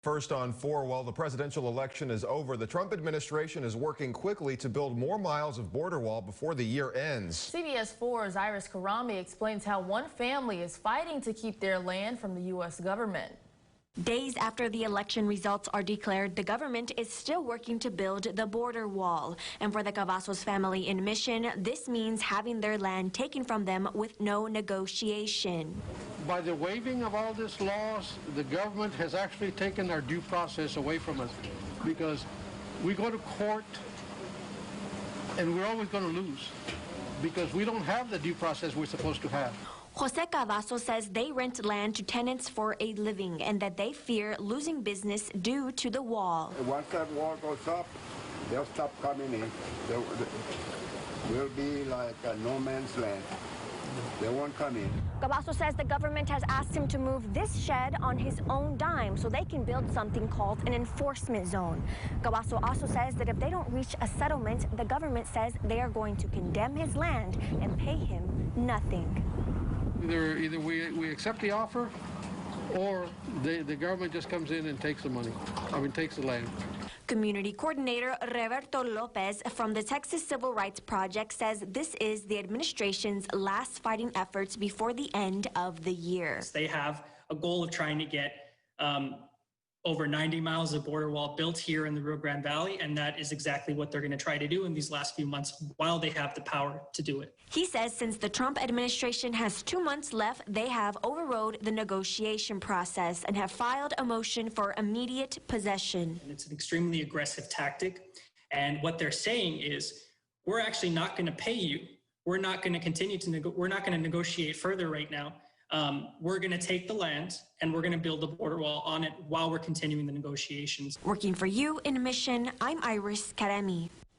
First on 4, while the presidential election is over, the Trump administration is working quickly to build more miles of border wall before the year ends. CBS 4's Iris Karami explains how one family is fighting to keep their land from the U.S. government. Days after the election results are declared, the government is still working to build the border wall. And for the Cavazos family in Mission, this means having their land taken from them with no negotiation. By the waiving of all these laws, the government has actually taken our due process away from us, because we go to court and we're always going to lose because we don't have the due process we're supposed to have. Jose Cavazo says they rent land to tenants for a living and that they fear losing business due to the wall. Once that wall goes up, they'll stop coming in. We'll be like a no man's land. They won't come in. Cavazo says the government has asked him to move this shed on his own dime so they can build something called an enforcement zone. Cavazo also says that if they don't reach a settlement, the government says they are going to condemn his land and pay him nothing. Either we accept the offer, or the government just comes in and takes the money. Takes the land. Community coordinator Roberto Lopez from the Texas Civil Rights Project says this is the administration's last fighting efforts before the end of the year. They have a goal of trying to get over 90 miles of border wall built here in the Rio Grande Valley, and that is exactly what they're going to try to do in these last few months while they have the power to do it. He says since the Trump administration has 2 months left, they have overrode the negotiation process and have filed a motion for immediate possession. And it's an extremely aggressive tactic, and what they're saying is, we're actually not going to pay you. We're not going to continue to we're not going to negotiate further right now. We're going to take the land and we're going to build a border wall on it while we're continuing the negotiations. Working for you in Mission, I'm Iris Karami.